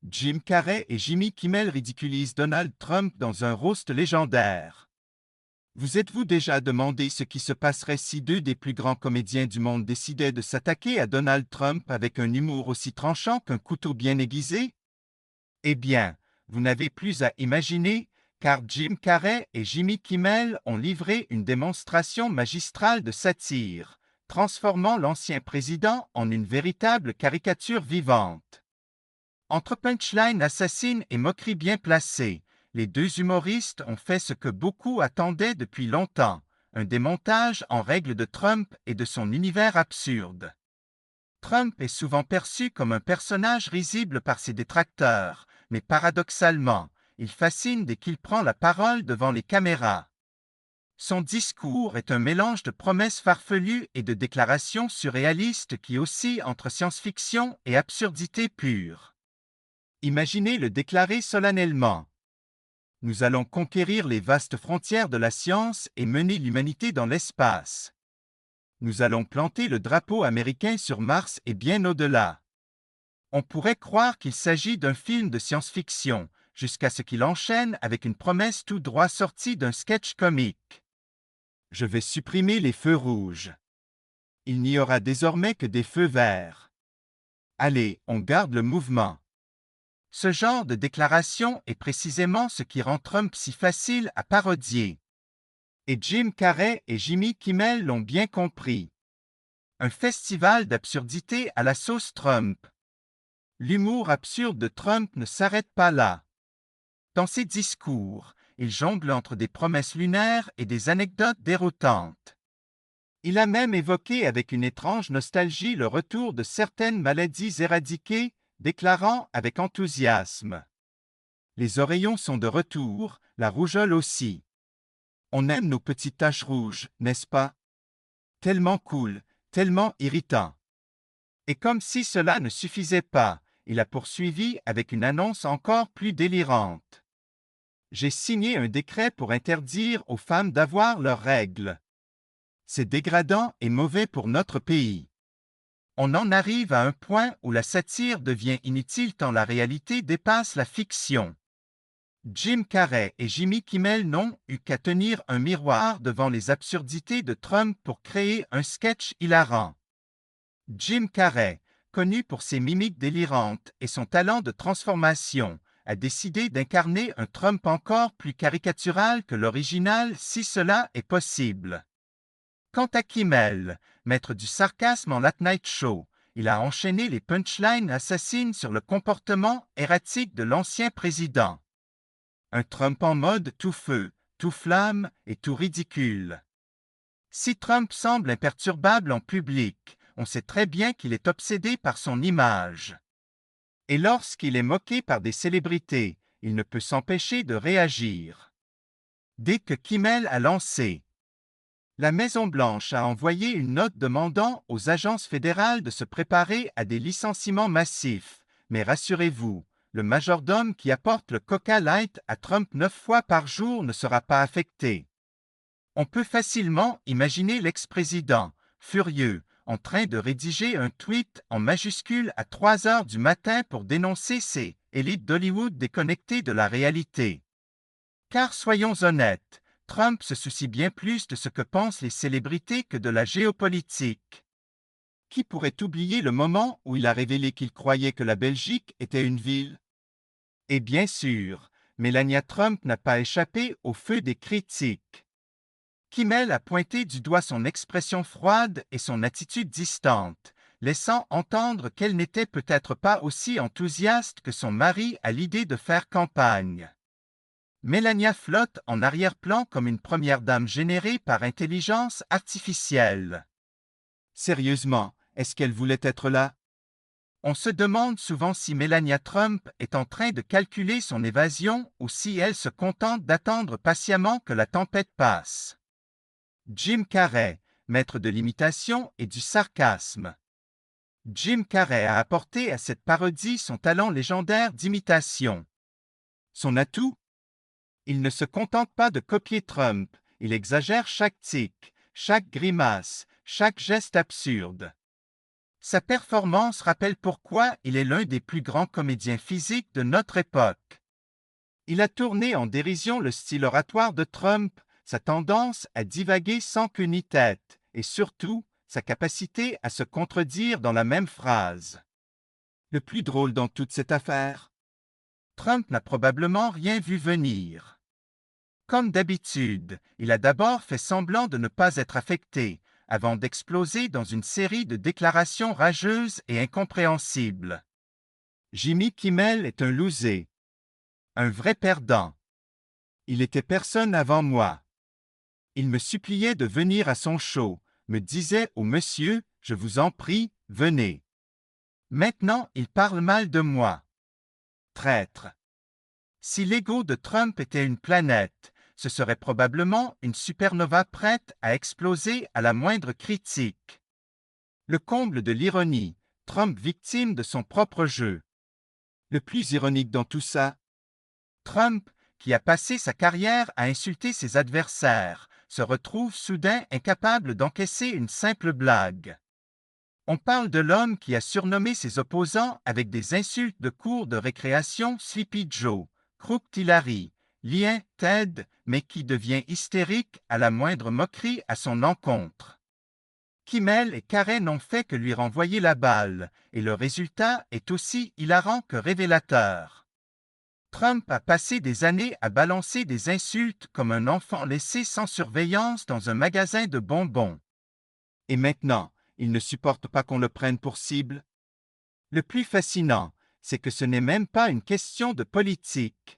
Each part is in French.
Jim Carrey et Jimmy Kimmel ridiculisent Donald Trump dans un roast légendaire. Vous êtes-vous déjà demandé ce qui se passerait si deux des plus grands comédiens du monde décidaient de s'attaquer à Donald Trump avec un humour aussi tranchant qu'un couteau bien aiguisé? Eh bien, vous n'avez plus à imaginer, car Jim Carrey et Jimmy Kimmel ont livré une démonstration magistrale de satire, transformant l'ancien président en une véritable caricature vivante. Entre punchline assassine et moquerie bien placée, les deux humoristes ont fait ce que beaucoup attendaient depuis longtemps, un démontage en règle de Trump et de son univers absurde. Trump est souvent perçu comme un personnage risible par ses détracteurs, mais paradoxalement, il fascine dès qu'il prend la parole devant les caméras. Son discours est un mélange de promesses farfelues et de déclarations surréalistes qui oscillent entre science-fiction et absurdité pure. Imaginez le déclarer solennellement. Nous allons conquérir les vastes frontières de la science et mener l'humanité dans l'espace. Nous allons planter le drapeau américain sur Mars et bien au-delà. On pourrait croire qu'il s'agit d'un film de science-fiction, jusqu'à ce qu'il enchaîne avec une promesse tout droit sortie d'un sketch comique. Je vais supprimer les feux rouges. Il n'y aura désormais que des feux verts. Allez, on garde le mouvement. Ce genre de déclaration est précisément ce qui rend Trump si facile à parodier. Et Jim Carrey et Jimmy Kimmel l'ont bien compris. Un festival d'absurdité à la sauce Trump. L'humour absurde de Trump ne s'arrête pas là. Dans ses discours, il jongle entre des promesses lunaires et des anecdotes déroutantes. Il a même évoqué avec une étrange nostalgie le retour de certaines maladies éradiquées, déclarant avec enthousiasme: les oreillons sont de retour, la rougeole aussi. On aime nos petites taches rouges, n'est-ce pas? Tellement cool, tellement irritant. Et comme si cela ne suffisait pas, il a poursuivi avec une annonce encore plus délirante. J'ai signé un décret pour interdire aux femmes d'avoir leurs règles. C'est dégradant et mauvais pour notre pays. On en arrive à un point où la satire devient inutile tant la réalité dépasse la fiction. Jim Carrey et Jimmy Kimmel n'ont eu qu'à tenir un miroir devant les absurdités de Trump pour créer un sketch hilarant. Jim Carrey, connu pour ses mimiques délirantes et son talent de transformation, a décidé d'incarner un Trump encore plus caricatural que l'original si cela est possible. Quant à Kimmel, maître du sarcasme en Late Night Show, il a enchaîné les punchlines assassines sur le comportement erratique de l'ancien président. Un Trump en mode tout feu, tout flamme et tout ridicule. Si Trump semble imperturbable en public, on sait très bien qu'il est obsédé par son image. Et lorsqu'il est moqué par des célébrités, il ne peut s'empêcher de réagir. Dès que Kimmel a lancé, la Maison-Blanche a envoyé une note demandant aux agences fédérales de se préparer à des licenciements massifs, mais rassurez-vous, le majordome qui apporte le Coca Light à Trump 9 fois par jour ne sera pas affecté. On peut facilement imaginer l'ex-président, furieux, en train de rédiger un tweet en majuscule à 3 heures du matin pour dénoncer ces élites d'Hollywood déconnectées de la réalité. Car soyons honnêtes, Trump se soucie bien plus de ce que pensent les célébrités que de la géopolitique. Qui pourrait oublier le moment où il a révélé qu'il croyait que la Belgique était une ville? Et bien sûr, Melania Trump n'a pas échappé au feu des critiques. Kimmel a pointé du doigt son expression froide et son attitude distante, laissant entendre qu'elle n'était peut-être pas aussi enthousiaste que son mari à l'idée de faire campagne. Melania flotte en arrière-plan comme une première dame générée par intelligence artificielle. Sérieusement, est-ce qu'elle voulait être là? On se demande souvent si Melania Trump est en train de calculer son évasion ou si elle se contente d'attendre patiemment que la tempête passe. Jim Carrey, maître de l'imitation et du sarcasme. Jim Carrey a apporté à cette parodie son talent légendaire d'imitation. Son atout? Il ne se contente pas de copier Trump, il exagère chaque tic, chaque grimace, chaque geste absurde. Sa performance rappelle pourquoi il est l'un des plus grands comédiens physiques de notre époque. Il a tourné en dérision le style oratoire de Trump, sa tendance à divaguer sans queue ni tête, et surtout, sa capacité à se contredire dans la même phrase. Le plus drôle dans toute cette affaire, Trump n'a probablement rien vu venir. Comme d'habitude, il a d'abord fait semblant de ne pas être affecté, avant d'exploser dans une série de déclarations rageuses et incompréhensibles. Jimmy Kimmel est un loser. Un vrai perdant. Il était personne avant moi. Il me suppliait de venir à son show, me disait au monsieur, je vous en prie, venez. Maintenant, il parle mal de moi. Traître. Si l'ego de Trump était une planète, ce serait probablement une supernova prête à exploser à la moindre critique. Le comble de l'ironie, Trump victime de son propre jeu. Le plus ironique dans tout ça, Trump, qui a passé sa carrière à insulter ses adversaires, se retrouve soudain incapable d'encaisser une simple blague. On parle de l'homme qui a surnommé ses opposants avec des insultes de cours de récréation Sleepy Joe, Crooked Hillary, Lien Ted, mais qui devient hystérique à la moindre moquerie à son encontre. Kimmel et Karen n'ont fait que lui renvoyer la balle, et le résultat est aussi hilarant que révélateur. Trump a passé des années à balancer des insultes comme un enfant laissé sans surveillance dans un magasin de bonbons. Et maintenant, il ne supporte pas qu'on le prenne pour cible. Le plus fascinant, c'est que ce n'est même pas une question de politique.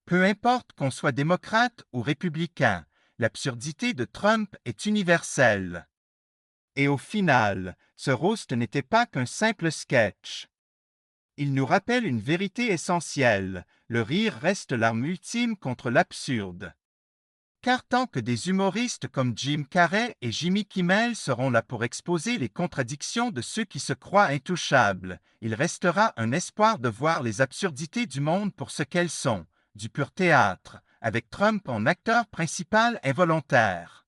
Peu importe qu'on soit démocrate ou républicain, l'absurdité de Trump est universelle. Et au final, ce roast n'était pas qu'un simple sketch. Il nous rappelle une vérité essentielle, le rire reste l'arme ultime contre l'absurde. Car tant que des humoristes comme Jim Carrey et Jimmy Kimmel seront là pour exposer les contradictions de ceux qui se croient intouchables, il restera un espoir de voir les absurdités du monde pour ce qu'elles sont, du pur théâtre, avec Trump en acteur principal involontaire.